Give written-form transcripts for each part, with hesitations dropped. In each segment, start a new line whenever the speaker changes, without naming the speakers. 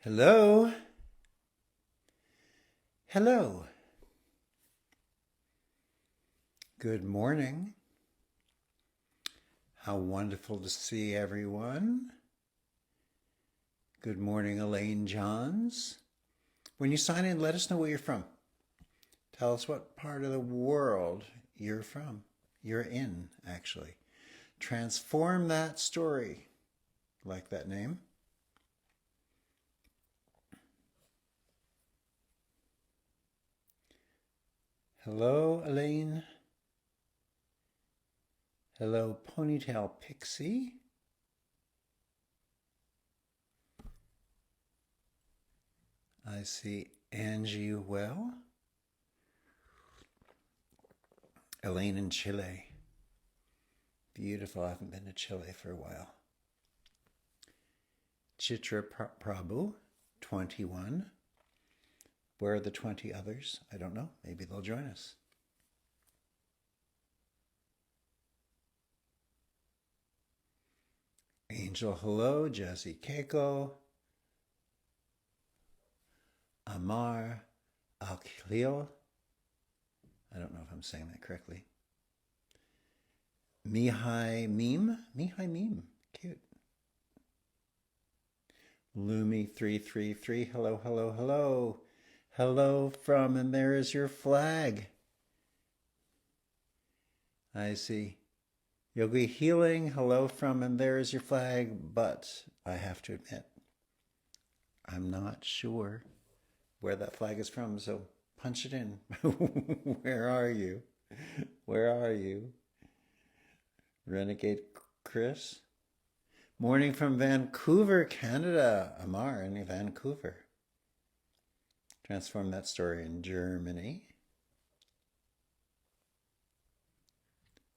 Hello? Hello. Good morning. How wonderful to see everyone. Good morning, Elaine Johns. When you sign in, let us know where you're from. Tell us what part of the world you're from. You're in, actually. Transform that story. Like that name? Hello, Elaine. Hello, Ponytail Pixie. I see Angie well. Elaine in Chile. Beautiful. I haven't been to Chile for a while. Chitra Prabhu, 21. Where are the 20 others? I don't know. Maybe they'll join us. Angel, hello. Jesse Keiko. Amar Alclio. I don't know if I'm saying that correctly. Mihai Meme. Mihai Meme. Cute. Lumi333. Hello, hello, hello. Hello from, and there is your flag. I see. Yogi Healing. Hello from, and there is your flag. But I have to admit, I'm not sure where that flag is from, so punch it in. Where are you? Where are you? Renegade Chris. Morning from Vancouver, Canada. Amar in Vancouver. Transform that story in Germany.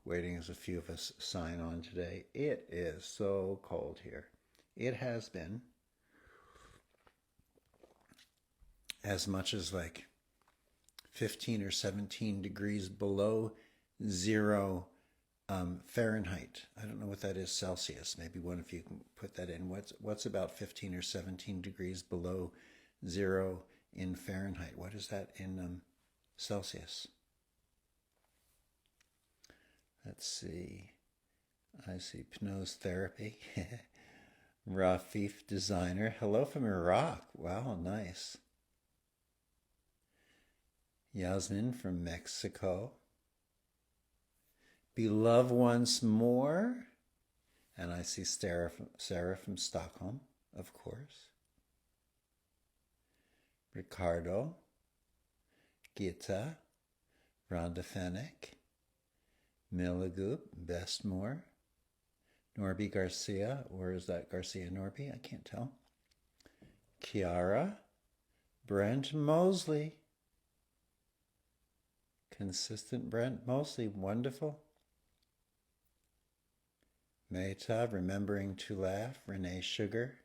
Waiting as a few of us sign on today. It is so cold here. It has been as much as like 15 or 17 degrees below zero Fahrenheit. I don't know what that is Celsius. Maybe one of you can put that in. What's about 15 or 17 degrees below zero in Fahrenheit? What is that in Celsius? Let's see. I see Pnose Therapy. Rafif Designer. Hello from Iraq. Wow, nice. Yasmin from Mexico. Beloved once more. And I see Sarah from Stockholm, of course. Ricardo. Gita. Rhonda Fennec. Milagoop. Bestmore. Norby Garcia, or is that Garcia Norby? I can't tell. Kiara. Brent Mosley. Consistent Brent Mosley, wonderful. Meta, remembering to laugh. Renee Sugar.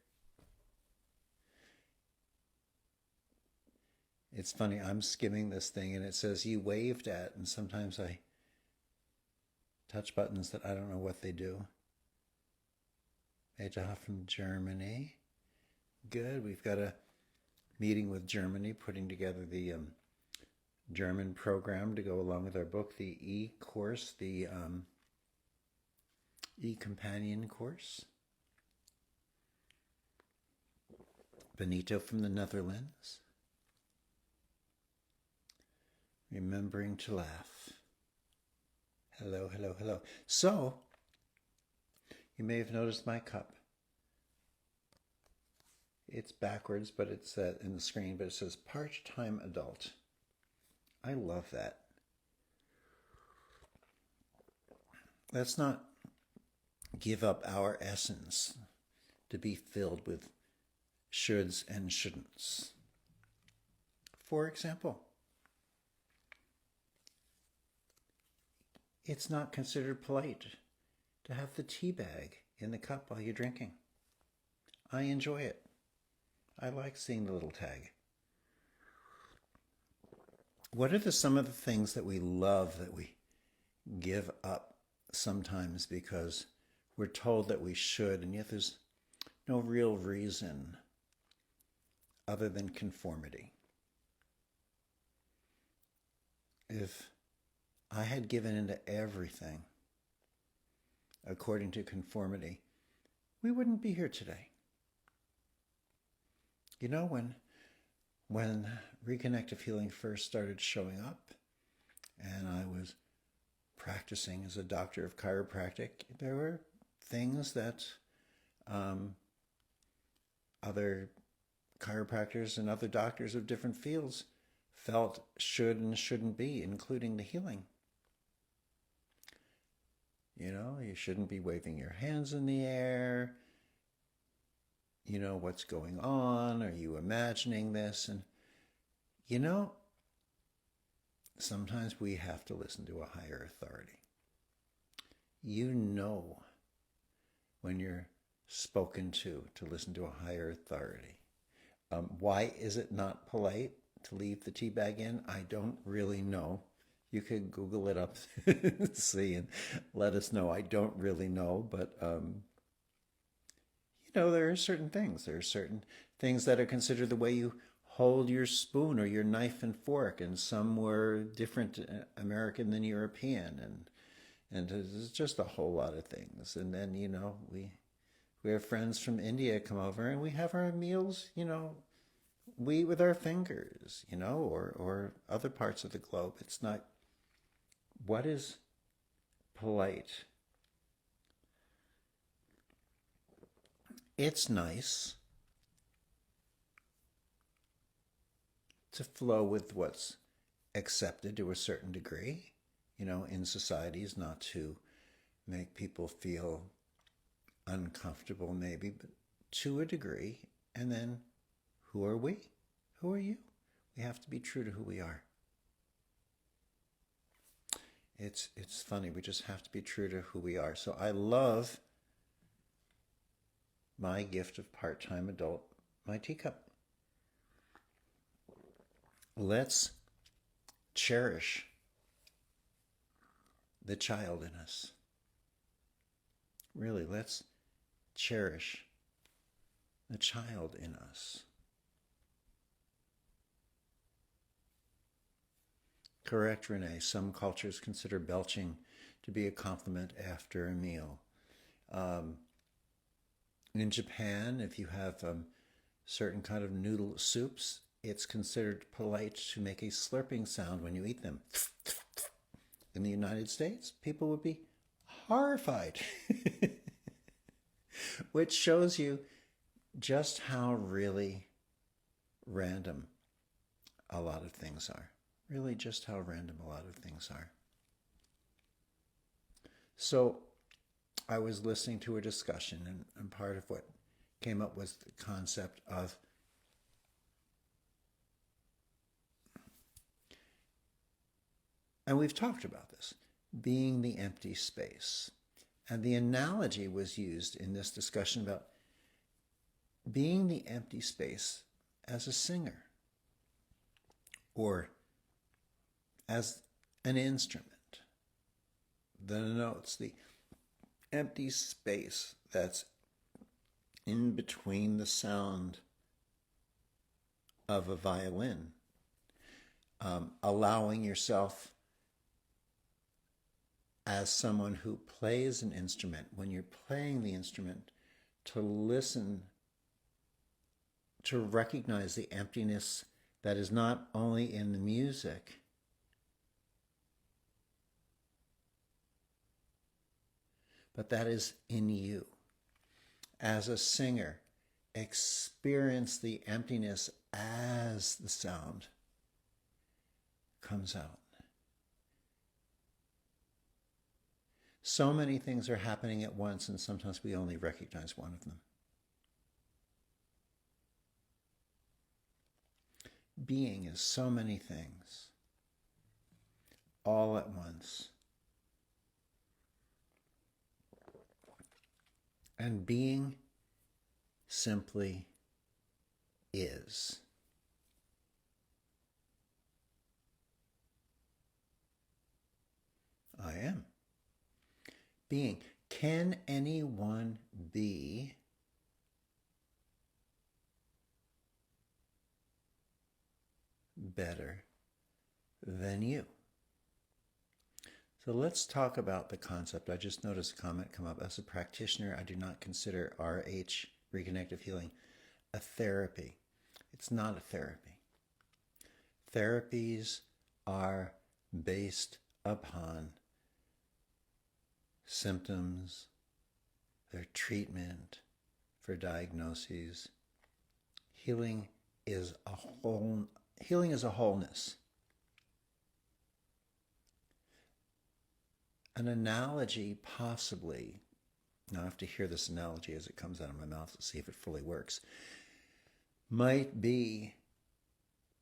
It's funny, I'm skimming this thing and it says you waved at, and sometimes I touch buttons that I don't know what they do. Meta from Germany. Good, we've got a meeting with Germany, putting together the German program to go along with our book, the e-course, the e-companion course. Benito from the Netherlands. Remembering to laugh. Hello, hello, hello. So, you may have noticed my cup. It's backwards, but it's in the screen, but it says part-time adult. I love that. Let's not give up our essence to be filled with shoulds and shouldn'ts. For example, it's not considered polite to have the tea bag in the cup while you're drinking. I enjoy it. I like seeing the little tag. What are some of the things that we love that we give up sometimes because we're told that we should, and yet there's no real reason other than conformity. If I had given into everything according to conformity, we wouldn't be here today. You know, when reconnective healing first started showing up, and I was practicing as a doctor of chiropractic, there were things that other chiropractors and other doctors of different fields felt should and shouldn't be, including the healing. You know, you shouldn't be waving your hands in the air. You know, what's going on? Are you imagining this? And, you know, sometimes we have to listen to a higher authority. You know when you're spoken to listen to a higher authority. Why is it not polite to leave the tea bag in? I don't really know. You could Google it up, see, and let us know. I don't really know, but you know, there are certain things. There are certain things that are considered the way you hold your spoon or your knife and fork, and some were different American than European, and there's just a whole lot of things. And then, you know, we have friends from India come over, and we have our meals, you know, we eat with our fingers, you know, or other parts of the globe. It's not, what is polite? It's nice to flow with what's accepted to a certain degree, you know, in societies, not to make people feel uncomfortable maybe, but to a degree. And then, who are we? Who are you? We have to be true to who we are. It's funny, we just have to be true to who we are. So I love my gift of part-time adult, my teacup. Let's cherish the child in us. Really, let's cherish the child in us. Correct, Renee. Some cultures consider belching to be a compliment after a meal. In Japan, if you have certain kind of noodle soups, it's considered polite to make a slurping sound when you eat them. In the United States, people would be horrified, which shows you just how really random a lot of things are. Really just how random a lot of things are. So I was listening to a discussion, and part of what came up was the concept of and we've talked about this, being the empty space. And the analogy was used in this discussion about being the empty space as a singer or as an instrument. The notes, the empty space that's in between the sound of a violin, allowing yourself as someone who plays an instrument, when you're playing the instrument, to listen, to recognize the emptiness that is not only in the music, but that is in you. As a singer, experience the emptiness as the sound comes out. So many things are happening at once, and sometimes we only recognize one of them. Being is so many things, all at once. And being simply is. I am. Being. Can anyone be better than you. So let's talk about the concept. I just noticed a comment come up. As a practitioner, I do not consider RH, reconnective healing, a therapy. It's not a therapy. Therapies are based upon symptoms, their treatment for diagnoses. Healing is a wholeness. An analogy possibly, now I have to hear this analogy as it comes out of my mouth to see if it fully works, might be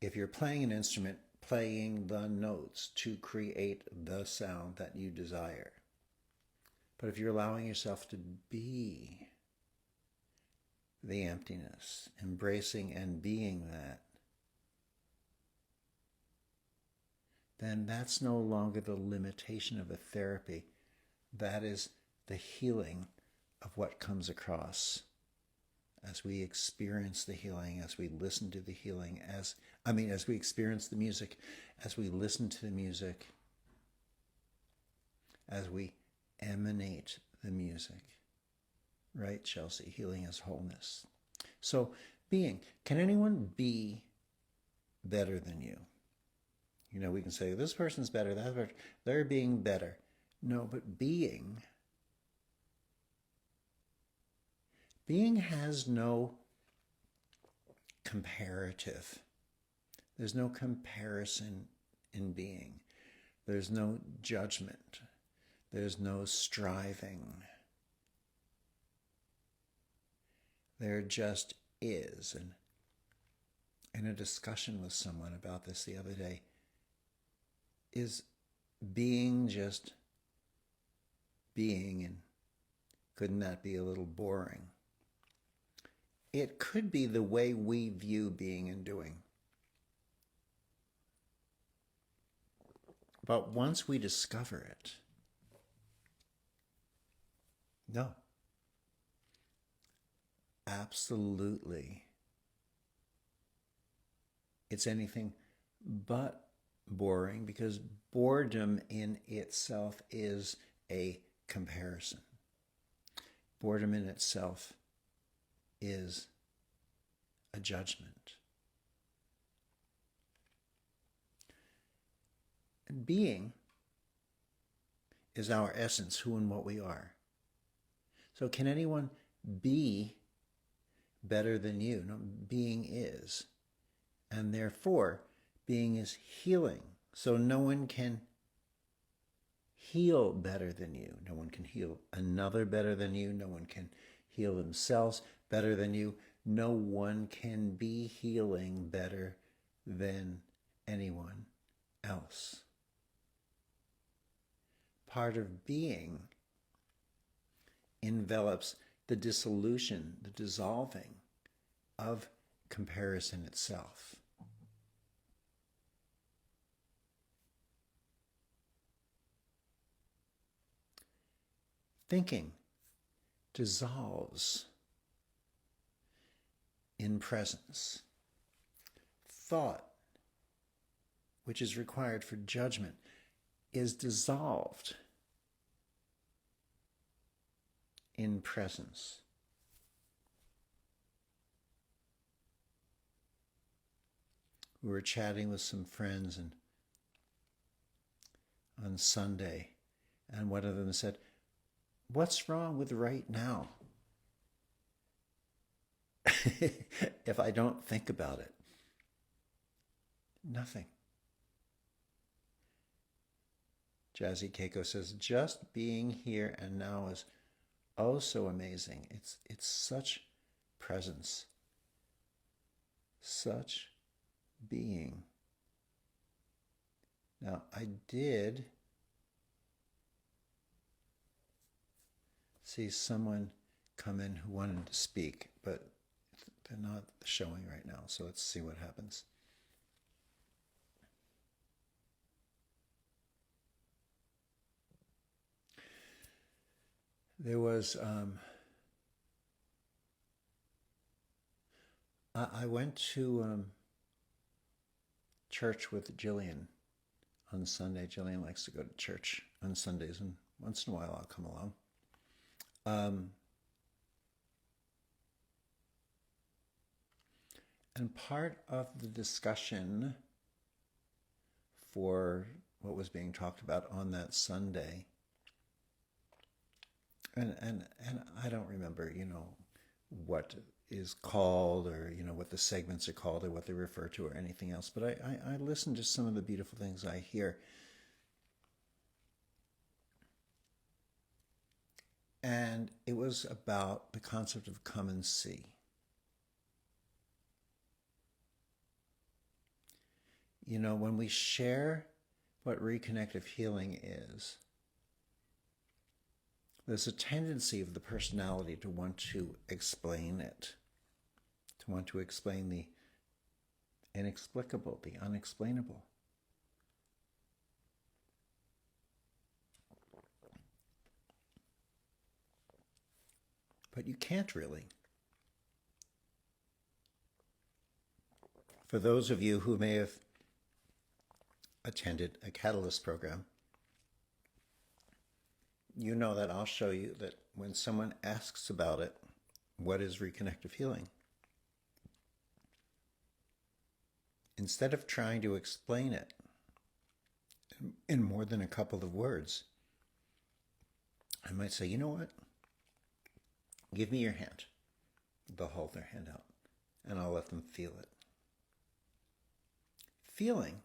if you're playing an instrument, playing the notes to create the sound that you desire. But if you're allowing yourself to be the emptiness, embracing and being that, then that's no longer the limitation of a therapy. That is the healing of what comes across as we experience the healing, as we listen to the healing, as we experience the music, as we listen to the music, as we emanate the music. Right, Chelsea? Healing is wholeness. So, being. Can anyone be better than you? You know, we can say, this person's better, that person, they're being better. No, but being has no comparative. There's no comparison in being. There's no judgment. There's no striving. There just is. And in a discussion with someone about this the other day, is being just being, and couldn't that be a little boring? It could be the way we view being and doing. But once we discover it, no, absolutely, it's anything but boring, because boredom in itself is a comparison. Boredom in itself is a judgment. And being is our essence, who and what we are. So can anyone be better than you? No, being is. And therefore, being is healing. So no one can heal better than you. No one can heal another better than you. No one can heal themselves better than you. No one can be healing better than anyone else. Part of being envelops the dissolution, the dissolving of comparison itself. Thinking dissolves in presence. Thought, which is required for judgment, is dissolved in presence. We were chatting with some friends on Sunday, and one of them said, "What's wrong with right now?" If I don't think about it, nothing. Jazzy Keiko says, just being here and now is oh so amazing. It's such presence, such being. Now, I did see someone come in who wanted to speak, but they're not showing right now, so let's see what happens. There was, I went to church with Jillian on Sunday. Jillian likes to go to church on Sundays, and once in a while I'll come along. And part of the discussion for what was being talked about on that Sunday, and I don't remember, what is called, or what the segments are called, or what they refer to, or anything else, but I listen to some of the beautiful things I hear. And it was about the concept of come and see. When we share what reconnective healing is, there's a tendency of the personality to want to explain it, to want to explain the inexplicable, the unexplainable. But you can't really. For those of you who may have attended a Catalyst program, you know that I'll show you that when someone asks about it, what is reconnective healing? Instead of trying to explain it in more than a couple of words, I might say, you know what? Give me your hand. They'll hold their hand out, and I'll let them feel it. Feeling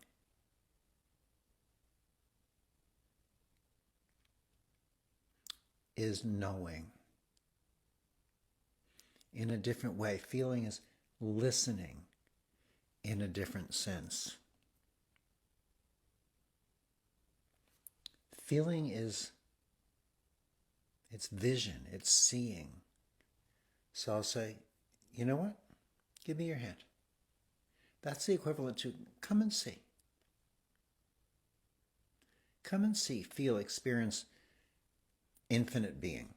is knowing in a different way. Feeling is listening in a different sense. Feeling is, it's vision, it's seeing. So I'll say, you know what? Give me your hand. That's the equivalent to come and see. Come and see, feel, experience infinite being.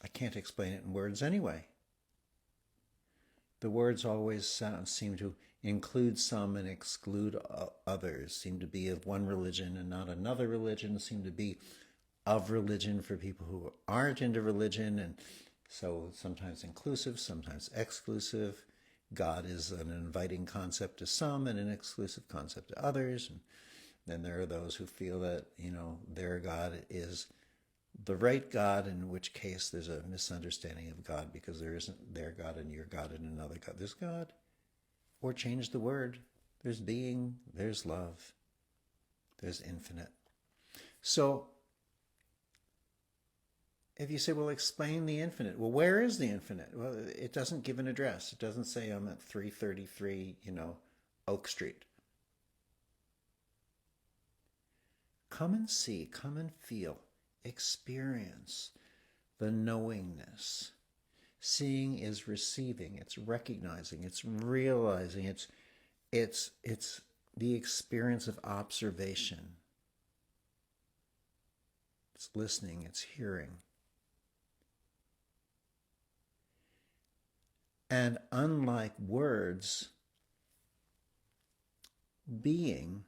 I can't explain it in words anyway. The words always seem to include some and exclude others, seem to be of one religion and not another religion, seem to be of religion for people who aren't into religion, and so sometimes inclusive, sometimes exclusive. God is an inviting concept to some and an exclusive concept to others. And then there are those who feel that, their God is the right God, in which case there's a misunderstanding of God, because there isn't their God and your God and another God. There's God. Or change the word. There's being, there's love, there's infinite. So if you say, well, explain the infinite. Well, where is the infinite? Well, it doesn't give an address. It doesn't say I'm at 333, Oak Street. Come and see, come and feel, experience the knowingness. Seeing is receiving, it's recognizing, it's realizing, it's the experience of observation. It's listening, it's hearing. And unlike words, being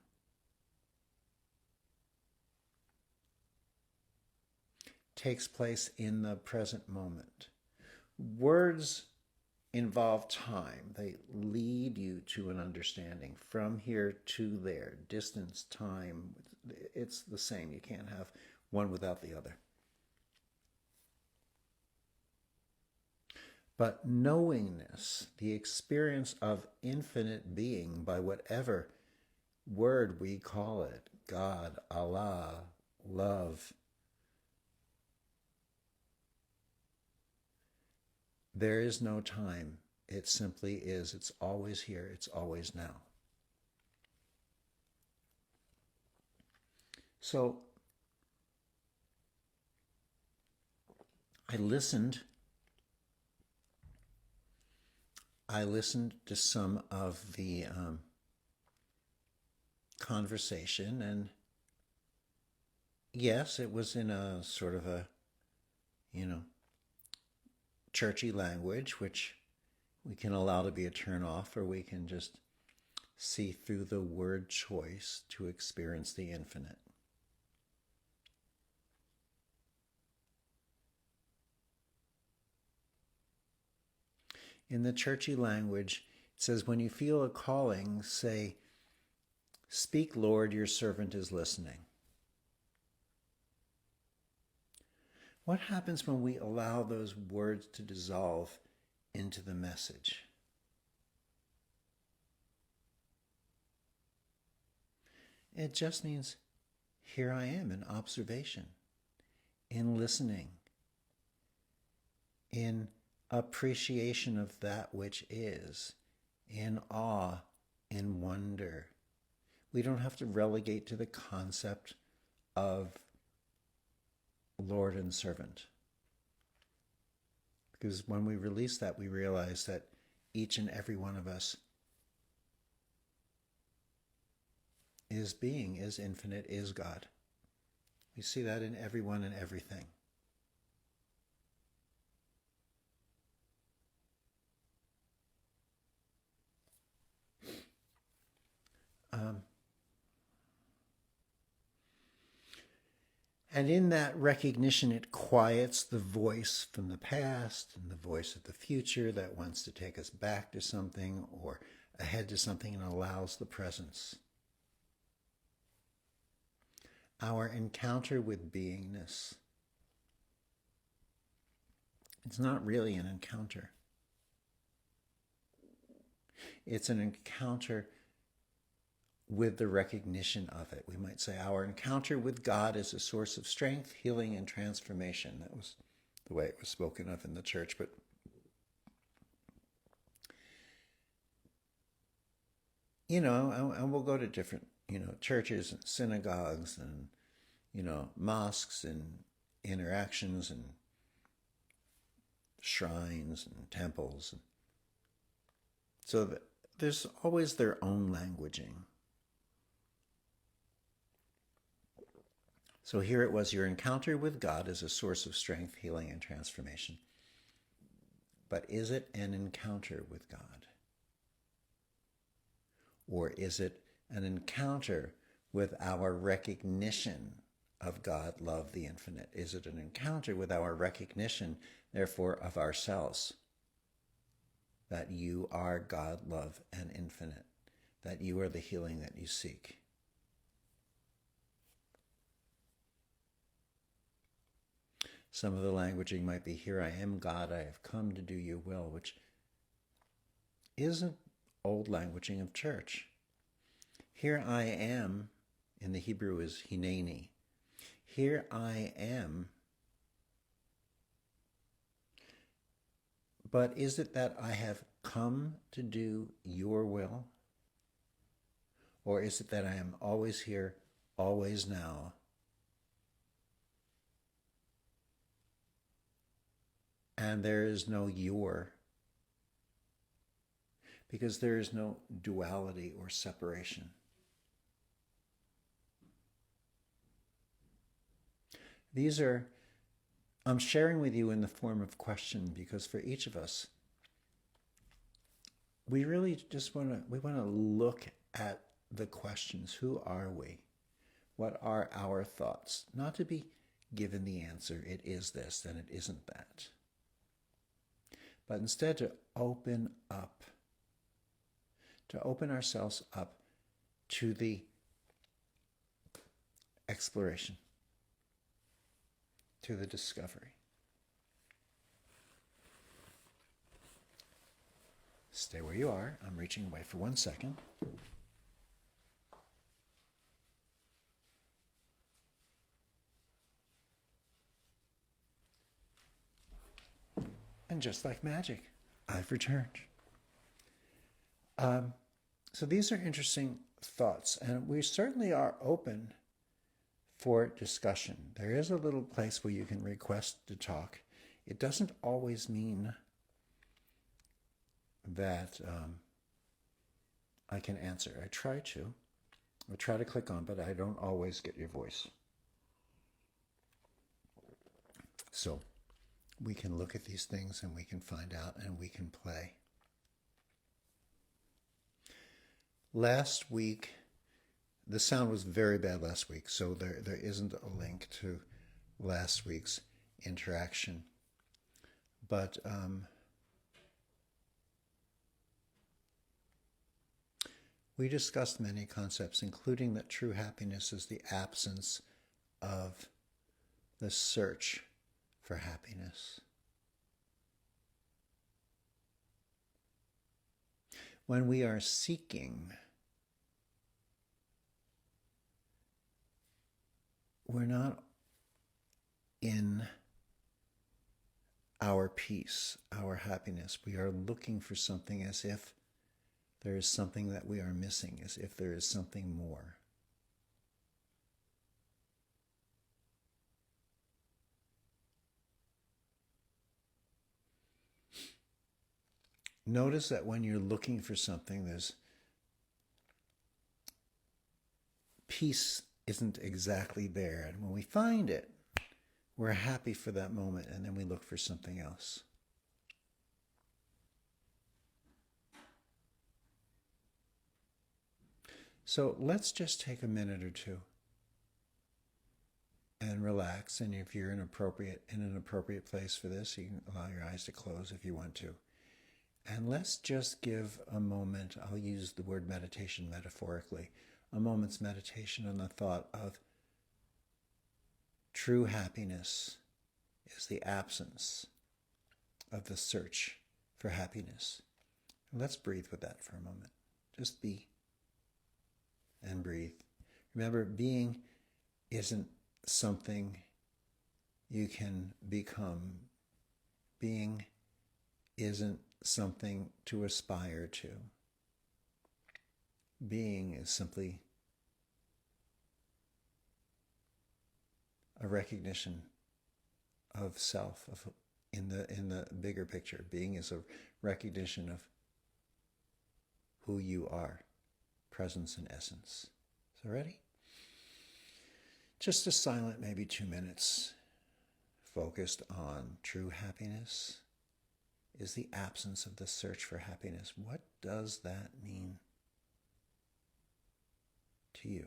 takes place in the present moment. Words involve time. They lead you to an understanding. From here to there, distance, time, it's the same. You can't have one without the other. But knowingness, the experience of infinite being by whatever word we call it, God, Allah, love, there is no time. It simply is. It's always here. It's always now. So I listened to some of the conversation, and yes, it was in a sort of a, churchy language, which we can allow to be a turn off, or we can just see through the word choice to experience the infinite. In the churchy language, it says, when you feel a calling, say, "Speak, Lord, your servant is listening." What happens when we allow those words to dissolve into the message? It just means, here I am in observation, in listening, in appreciation of that which is, in awe, in wonder. We don't have to relegate to the concept of Lord and servant. Because when we release that, we realize that each and every one of us is being, is infinite, is God. We see that in everyone and everything. And in that recognition, it quiets the voice from the past and the voice of the future that wants to take us back to something or ahead to something, and allows the presence. Our encounter with beingness, it's not really an encounter. It's an encounter with the recognition of it. We might say our encounter with God is a source of strength, healing, and transformation. That was the way it was spoken of in the church. But and we'll go to different, churches and synagogues and, mosques and interactions and shrines and temples. So there's always their own languaging. So here it was, your encounter with God is a source of strength, healing, and transformation. But is it an encounter with God? Or is it an encounter with our recognition of God, love, the infinite? Is it an encounter with our recognition, therefore, of ourselves? That you are God, love, and infinite. That you are the healing that you seek. Some of the languaging might be, here I am, God, I have come to do your will, which is an old languaging of church. Here I am, in the Hebrew is hineni. Here I am. But is it that I have come to do your will? Or is it that I am always here, always now? And there is no your, because there is no duality or separation. These are, I'm sharing with you in the form of question, because for each of us, we really just want to look at the questions. Who are we? What are our thoughts? Not to be given the answer, it is this, and it isn't that. But instead to open ourselves up to the exploration, to the discovery. Stay where you are. I'm reaching away for 1 second. And just like magic, I've returned. So these are interesting thoughts, and we certainly are open for discussion. There is a little place where you can request to talk. It doesn't always mean that I can answer. I try to click on, but I don't always get your voice. So we can look at these things and we can find out and we can play. Last week, the sound was very bad last week, so there isn't a link to last week's interaction. But we discussed many concepts, including that true happiness is the absence of the search for happiness. When we are seeking, we're not in our peace, our happiness. We are looking for something as if there is something that we are missing, as if there is something more. Notice that when you're looking for something, there's peace isn't exactly there. And when we find it, we're happy for that moment, and then we look for something else. So let's just take a minute or two and relax. And if you're in an appropriate place for this, you can allow your eyes to close if you want to. And let's just give a moment, I'll use the word meditation metaphorically, a moment's meditation on the thought of true happiness is the absence of the search for happiness. And let's breathe with that for a moment. Just be and breathe. Remember, being isn't something you can become. Being isn't something to aspire to. Being is simply a recognition of self, in the bigger picture. Being is a recognition of who you are, presence and essence. So ready? Just a silent, maybe 2 minutes, focused on true happiness is the absence of the search for happiness. What does that mean to you?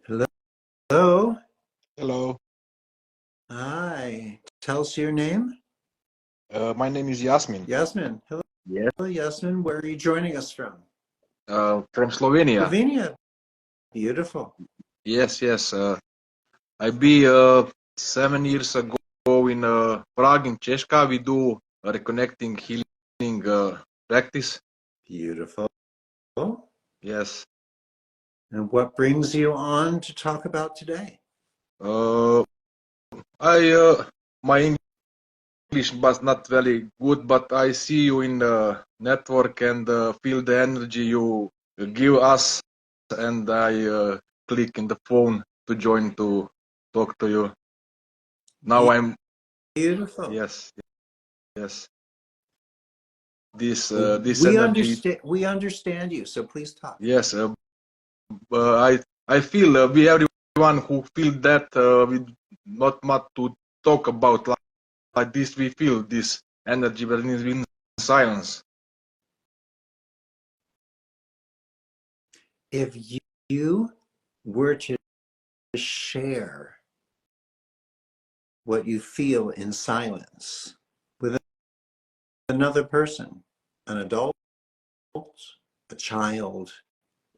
Hello?
Hello,
Hi. Tell us your name.
my name is Yasmin.
Yasmin. Hello,
Yes.
Yasmin. Where are you joining us from?
From Slovenia.
Slovenia. Beautiful.
Yes, yes. I be 7 years ago in Prague in Czechia. We do a reconnecting healing practice.
Beautiful.
Yes.
And what brings you on to talk about today?
I my English was not very good, but I see you in the network and feel the energy you give us, and I click in the phone to join to talk to you. Now I'm
Beautiful.
yes, yes. this
We
energy.
understand. We understand you. So please talk.
Yes, I feel we everyone who feel that we not much to talk about like this. We feel this energy, but it's in silence.
If you were to share what you feel in silence with another person, an adult, a child,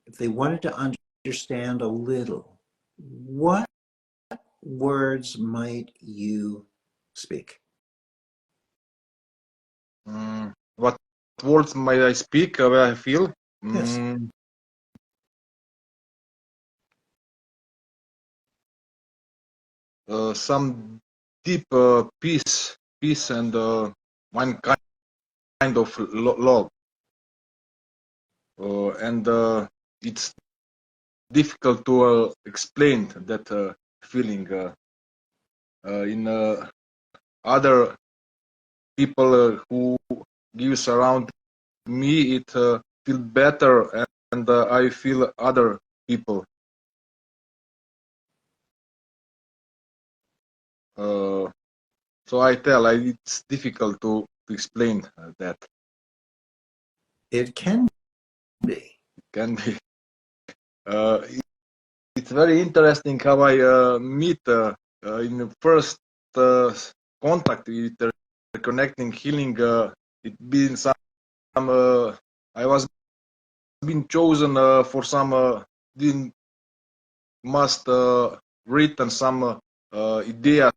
if they wanted to understand a little, what words might you speak?
What words might I speak? Where I feel?
Yes.
Some deep peace, and one kind of love. And it's difficult to explain that feeling in other people who gives around me. It feel better, and I feel other people. So it's difficult to explain that.
It can be.
Can be. It's very interesting how I meet in the first contact with the reconnecting healing. It been some I was been chosen for some didn't must written some ideas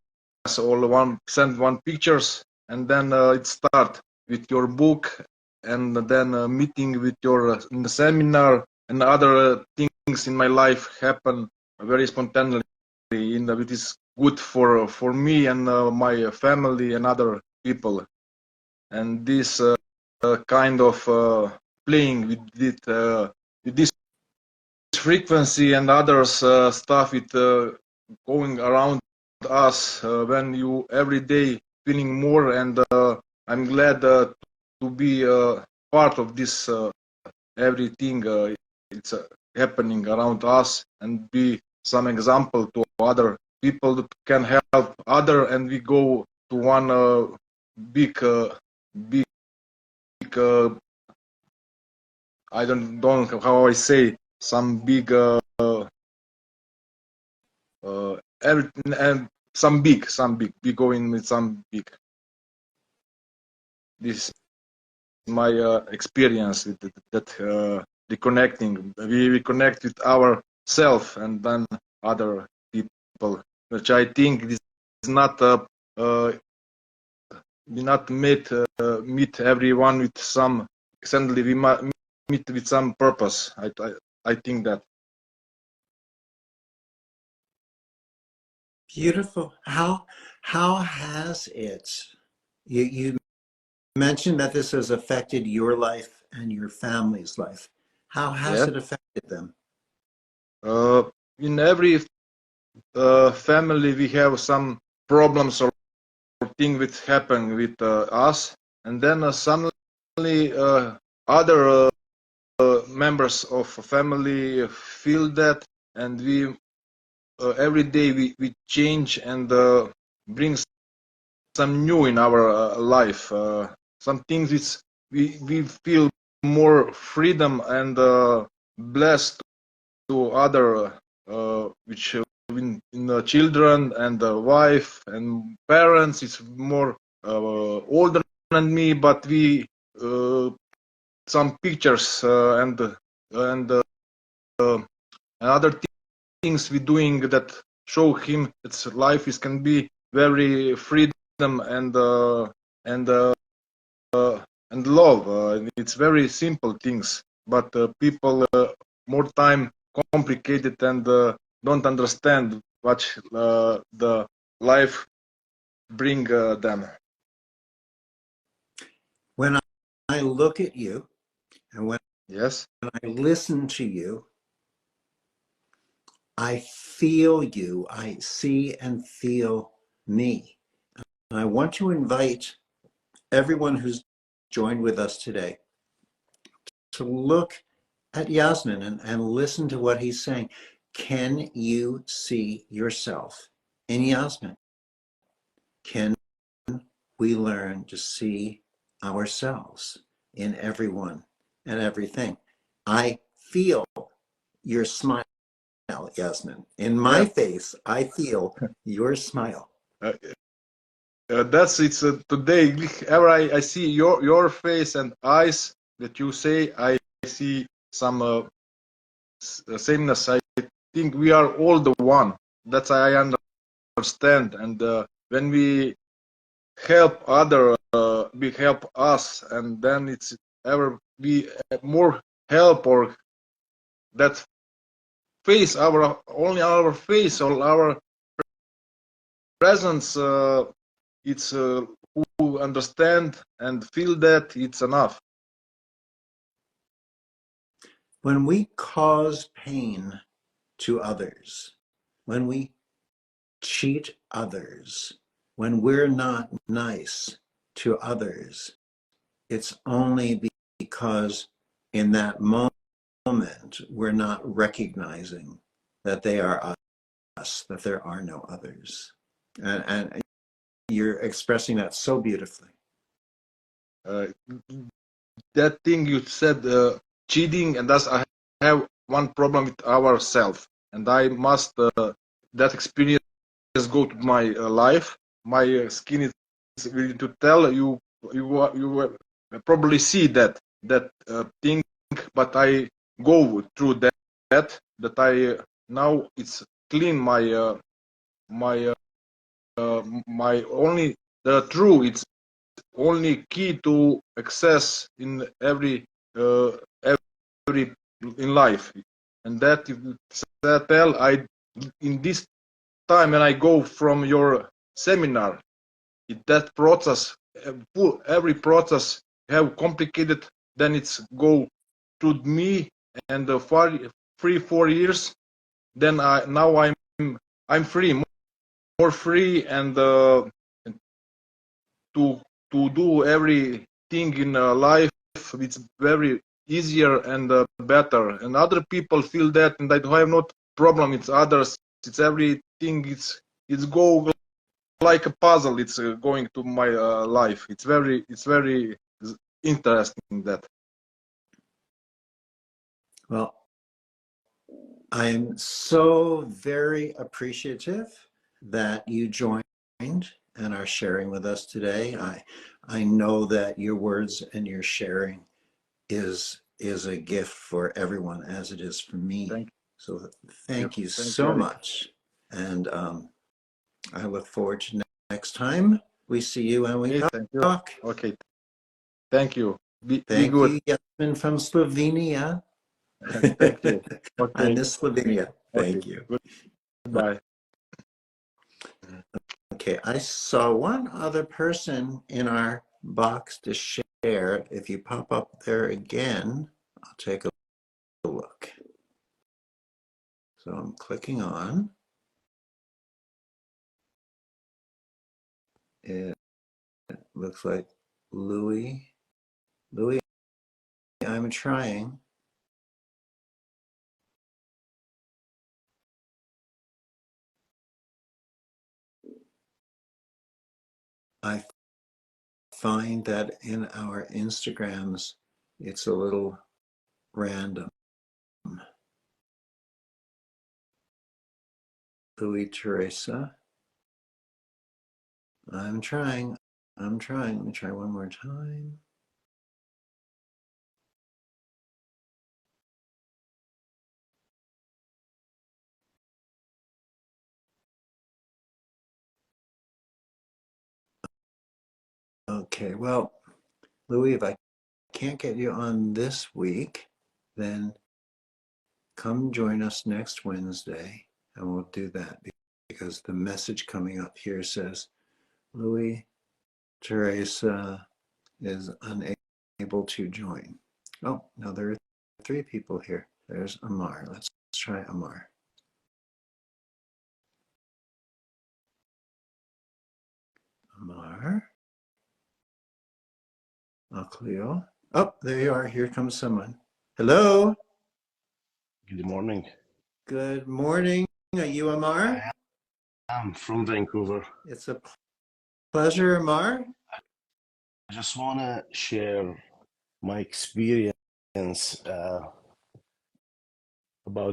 or send one pictures, and then it start with your book, and then meeting with your in the seminar, and other things in my life happen very spontaneously. It is good for me and my family and other people, and this kind of playing with this frequency and others stuff it going around us when you every day feeling more, and I'm glad to be part of this everything it's happening around us, and be some example to other people that can help other, and we go to one big I don't know how I say, some big everything, and some big we go in with some big. This is my experience with that reconnecting. We connect with ourself and then other people, which I think is not we not meet everyone with some. Suddenly we meet with some purpose. I think that.
Beautiful. How has it? You mentioned that this has affected your life and your family's life. How has
Yes.
it affected them?
In every family we have some problems or thing which happen with us, and then suddenly other members of family feel that, and we every day we change and bring some new in our life, some things which we feel more freedom and blessed to other which in the children and the wife and parents. It's more older than me, but we some pictures and other things we doing that show him that life is can be very freedom and and love. It's very simple things, but people more time complicated and don't understand what the life bring them.
When I look at you and when
Yes.
I listen to you, I feel you. I see and feel me. And I want to invite everyone who's joined with us today to look at Yasmin and listen to what he's saying. Can you see yourself in Yasmin? Can we learn to see ourselves in everyone and everything? I feel your smile, Yasmin. In my face, I feel your smile.
That's it's today. Ever I see your face and eyes that you say, I see some sameness. I think we are all the one. That's I understand. And when we help other, we help us, and then it's ever we more help or that face our only our face or our presence. It's who understand and feel that it's enough.
When we cause pain to others, when we cheat others, when we're not nice to others, it's only because in that moment we're not recognizing that they are us, that there are no others. And you're expressing that so beautifully.
That thing you said, cheating, and thus I have one problem with ourselves, and I must that experience go to my life. My skin is willing to tell you. You probably see that thing, but I go through that I now it's clean my my only the true it's only key to access in every in life, and that tell I in this time when I go from your seminar, that process, every process have complicated, then it's go to me, and 3-4 years, then I'm free, more free, and to do everything in life, it's very easier and better, and other people feel that, and I have not problem with others. It's everything, it's go like a puzzle. It's going to my life. It's very interesting that.
Well, I'm so very appreciative that you joined and are sharing with us today. I know that your words and your sharing is a gift for everyone, as it is for me. So thank you so much. And I look forward to next time we see you and we talk.
Okay, thank you. Be
Thank
good.
you, Yasmin from Slovenia.
Thank you. Okay.
I miss Slovenia. Thank you.
Goodbye.
Okay, I saw one other person in our box to share. If you pop up there again, I'll take a look. So I'm clicking on. It looks like Louis. Louis, I'm trying. I find that in our Instagrams, it's a little random. Louis Teresa. I'm trying. Let me try one more time. Okay, well, Louis, if I can't get you on this week, then come join us next Wednesday and we'll do that, because the message coming up here says Louis Teresa is unable to join. Oh, now there are 3 people here. There's Amar. Let's try Amar. Amar. Cleo. Oh, there you are. Here comes someone. Hello.
Good morning.
Good morning. Are you Amar?
I'm from Vancouver.
It's a pleasure, Amar.
I just want to share my experience about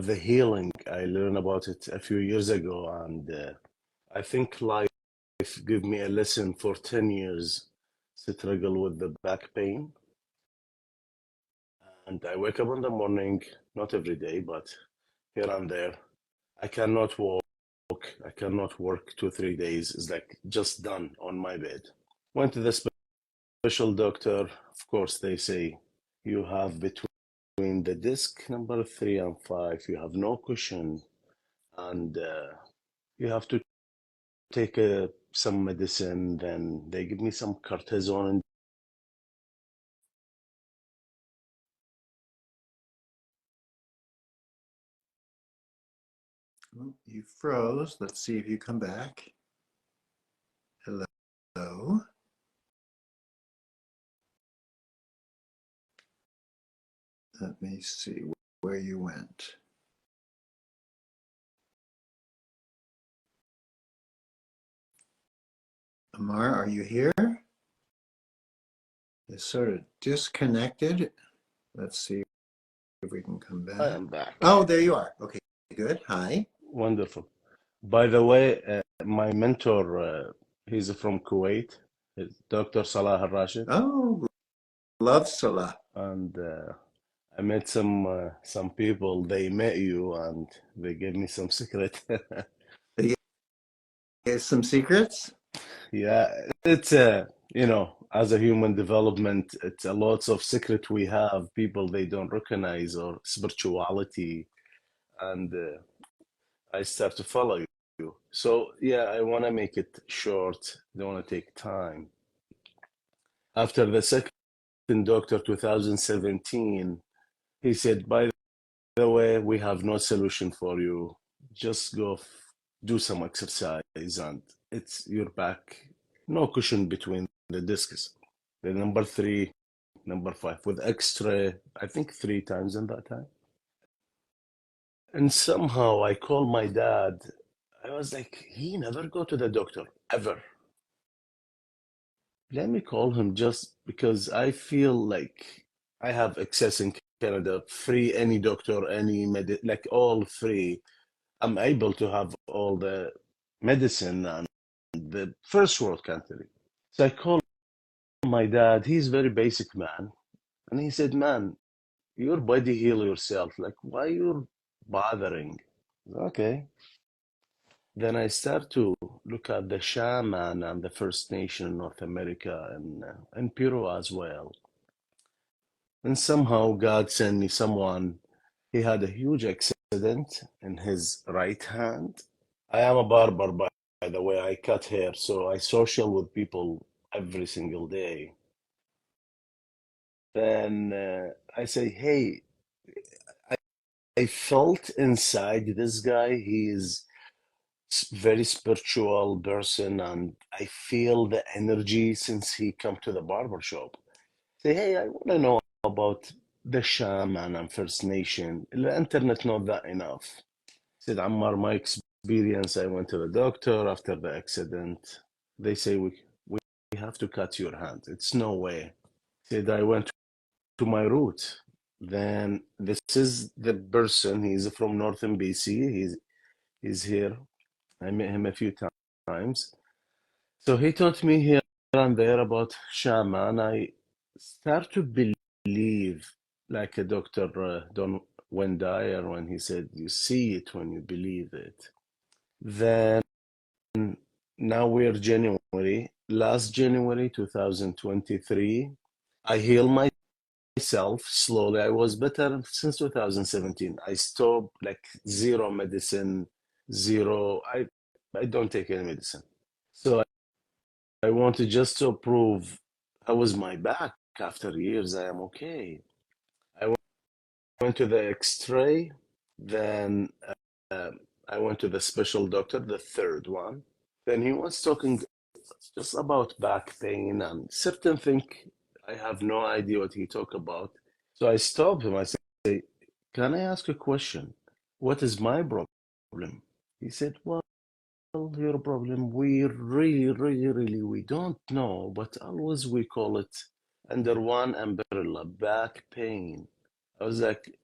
the healing. I learned about it a few years ago, and I think life gave me a lesson for 10 years struggle with the back pain. And I wake up in the morning, not every day, but here and there. I cannot walk. I cannot work 2, 3 days. It's like just done on my bed. Went to the special doctor. Of course, they say you have between the disc number 3 and 5, you have no cushion, and you have to take some medicine. Then they give me some cortisone.
Oh, you froze. Let's see if you come back. Hello. Let me see where you went. Amar, are you here? It's sort of disconnected. Let's see if we can come
I
back.
am back.
Oh, there you are. Okay, good. Hi.
Wonderful. By the way, my mentor, he's from Kuwait, Dr. Salah Al-Rashid,
Oh, love Salah.
and I met some people. They met you, and they gave me some secret.
Did you get some secrets?
Yeah, it's as a human development, it's a lots of secret we have, people they don't recognize, or spirituality, and I start to follow you. So yeah, I want to make it short. Don't want to take time. After the second doctor, 2017, he said, by the way, we have no solution for you. Just go do some exercise, and it's your back, no cushion between the discs. The number 3, number 5, with X-ray, I think 3 times in that time. And somehow I called my dad. I was like, he never go to the doctor, ever. Let me call him just because I feel like I have access in Canada, free any doctor, any like all free. I'm able to have all the medicine and the first world country. So I called my dad. He's very basic man. And he said, man, your body heal yourself. Like, why you're bothering? Okay. Then I start to look at the shaman and the First Nation in North America and Peru as well. And somehow God sent me someone. He had a huge accident in his right hand. I am a barber, by the way. I cut hair, so I social with people every single day. Then I say, hey, I felt inside this guy. He is very spiritual person, and I feel the energy since he come to the barber shop. Say, hey, I want to know about the shaman and First Nation. The internet not that enough. Said, Ammar, my experience, I went to the doctor after the accident. They say we have to cut your hand. It's no way. Said, I went to my root. Then this is the person. He's from Northern BC. He's here. I met him a few times. So he taught me here and there about shaman. I start to believe, like a Dr. Don Wendyer, when he said, you see it when you believe it. Then now we're January. Last January 2023, I healed myself slowly. I was better since 2017. I stopped like zero medicine, zero. I don't take any medicine. So I wanted just to prove how was my back after years. I am okay. I went to the X-ray, then uh, I went to the special doctor, the third one. Then he was talking just about back pain and certain thing I have no idea what he talked about. So I stopped him. I say, can I ask a question? What is my problem? He said, well, your problem, we really, we don't know, but always we call it under one umbrella, back pain. I was like,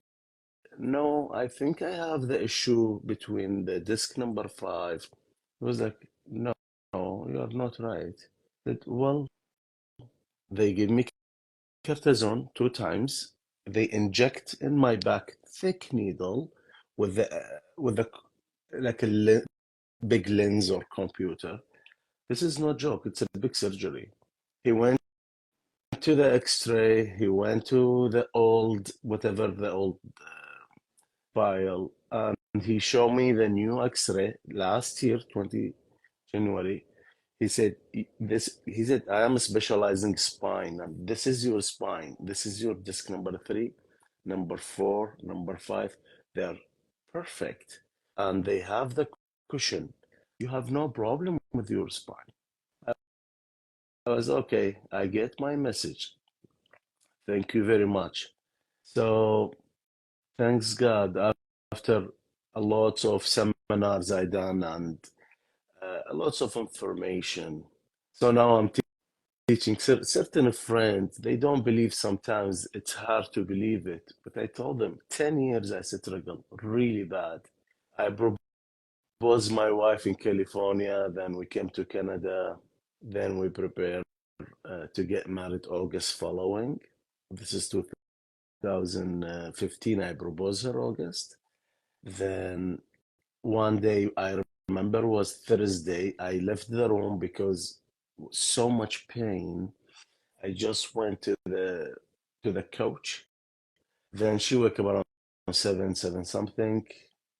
no, I think I have the issue between the disc number 5. He was like, no, you're not right. That well, they give me cortisone 2 times. They inject in my back thick needle with the like a big lens or computer. This is no joke. It's a big surgery. He went to the X-ray. He went to the old whatever the old file, and he showed me the new X-ray last year, 20 January. He said, this. He said, I am specializing spine, and this is your spine. This is your disc number 3, number 4, number 5. They're perfect, and they have the cushion. You have no problem with your spine. I was okay. I get my message. Thank you very much. So thanks God, after a lot of seminars I done and lots of information. So now I'm teaching certain friends. They don't believe sometimes. It's hard to believe it. But I told them 10 years I struggled really bad. I proposed my wife in California. Then we came to Canada. Then we prepared to get married August following. This is 2015. I proposed her August. Then one day I remember was Thursday. I left the room because so much pain. I just went to the couch. Then she woke up around seven something.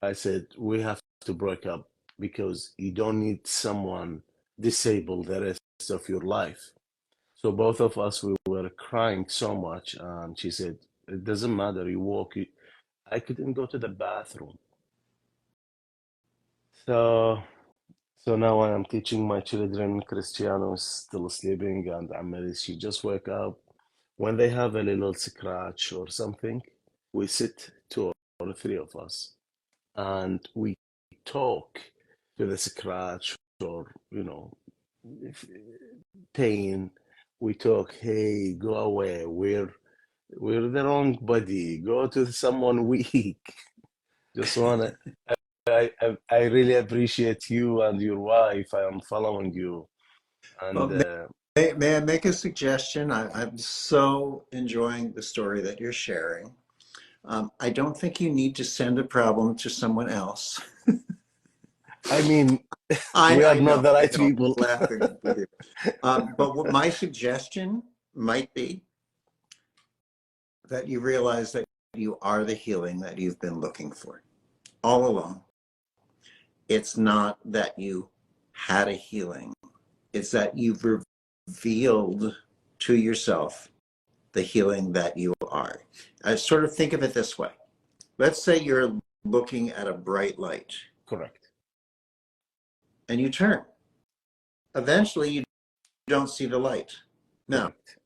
I said, we have to break up because you don't need someone disabled the rest of your life. So both of us, we were crying so much, and she said, it doesn't matter, you walk. I couldn't go to the bathroom. So so now I am teaching my children. Cristiano is still sleeping, and Amelie, she just wake up. When they have a little scratch or something, we sit, 2 or 3 of us, and we talk to the scratch or, if pain. We talk, hey, go away. We're the wrong body. Go to someone weak. Just wanna. I really appreciate you and your wife. I am following you, and
Well, may I make a suggestion? I'm so enjoying the story that you're sharing. I don't think you need to send a problem to someone else.
I mean,
I,
we are
I
not
know,
the
I
right
know, I'm
people.
laughing with you. But what my suggestion might be that you realize that you are the healing that you've been looking for all along. It's not that you had a healing, it's that you've revealed to yourself the healing that you are. I sort of think of it this way. Let's say you're looking at a bright light
Correct.
and you turn. Eventually, you don't see the light. Now,
Correct.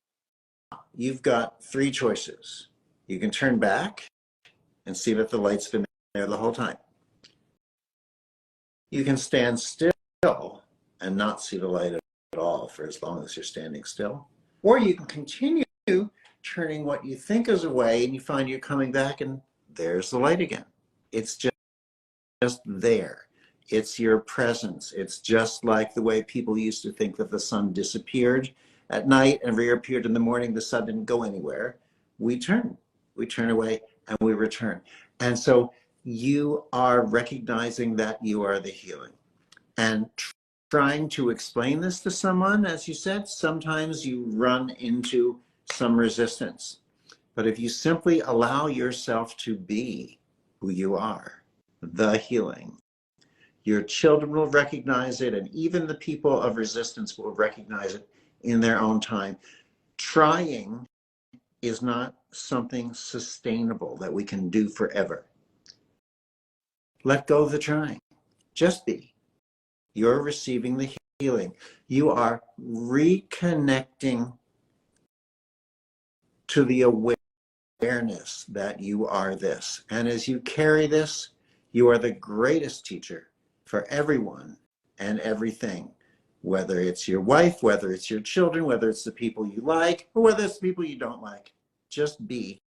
you've got 3 choices. You can turn back and see that the light's been there the whole time. You can stand still and not see the light at all for as long as you're standing still. Or you can continue turning what you think is away and you find you're coming back and there's the light again. It's just there. It's your presence. It's just like the way people used to think that the sun disappeared at night and reappeared in the morning. The sun didn't go anywhere. We turn away and we return. And so you are recognizing that you are the healing. And trying to explain this to someone, as you said, sometimes you run into some resistance. But if you simply allow yourself to be who you are, the healing, your children will recognize it, and even the people of resistance will recognize it in their own time. Trying is not something sustainable that we can do forever. Let go of the trying. Just be. You're receiving the healing. You are reconnecting to the awareness that you are this. And as you carry this, you are the greatest teacher for everyone and everything, whether it's your wife, whether it's your children, whether it's the people you like, or whether it's the people you don't like. Just be.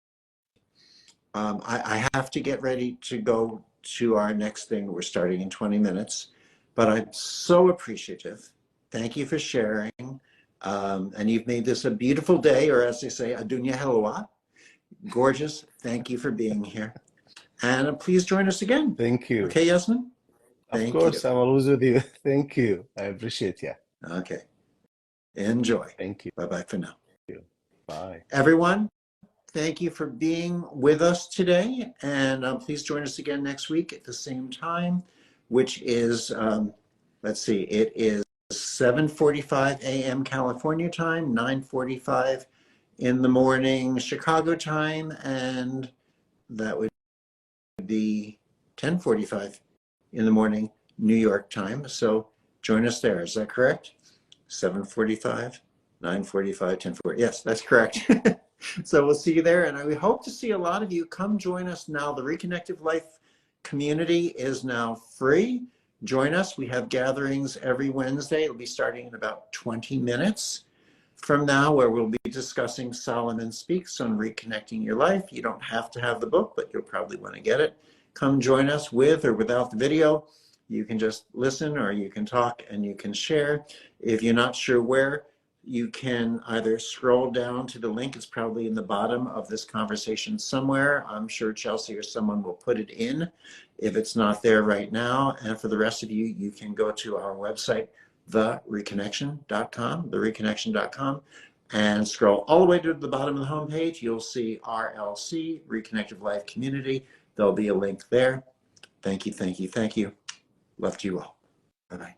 I have to get ready to go to our next thing. We're starting in 20 minutes, but I'm so appreciative. Thank you for sharing. And you've made this a beautiful day, or as they say, adunya helwa. Gorgeous. Thank you for being here. And please join us again.
Thank you.
Okay, Yasmin?
Of
Thank
course,
you.
I'm always with you. Thank you. I appreciate you.
Okay. Enjoy.
Thank you.
Bye-bye for now.
Bye.
Everyone, thank you for being with us today. And please join us again next week at the same time, which is, let's see, it is 7:45 a.m. California time, 9:45 in the morning Chicago time, and that would be 10:45 in the morning New York time. So join us there. Is that correct? 7:45, 9:45, 10:40. Yes, that's correct. So we'll see you there, and we hope to see a lot of you. Come join us now. The Reconnective Life community is now free. Join us. We have gatherings every Wednesday. It'll be starting in about 20 minutes from now, where we'll be discussing Solomon Speaks on reconnecting your life. You don't have to have the book, but you'll probably want to get it. Come join us with or without the video. You can just listen, or you can talk, and you can share. If you're not sure where, you can either scroll down to the link. It's probably in the bottom of this conversation somewhere. I'm sure Chelsea or someone will put it in if it's not there right now. And for the rest of you, you can go to our website, thereconnection.com, and scroll all the way to the bottom of the homepage. You'll see RLC, Reconnective Life Community. There'll be a link there. Thank you, thank you, thank you. Love to you all. Bye-bye.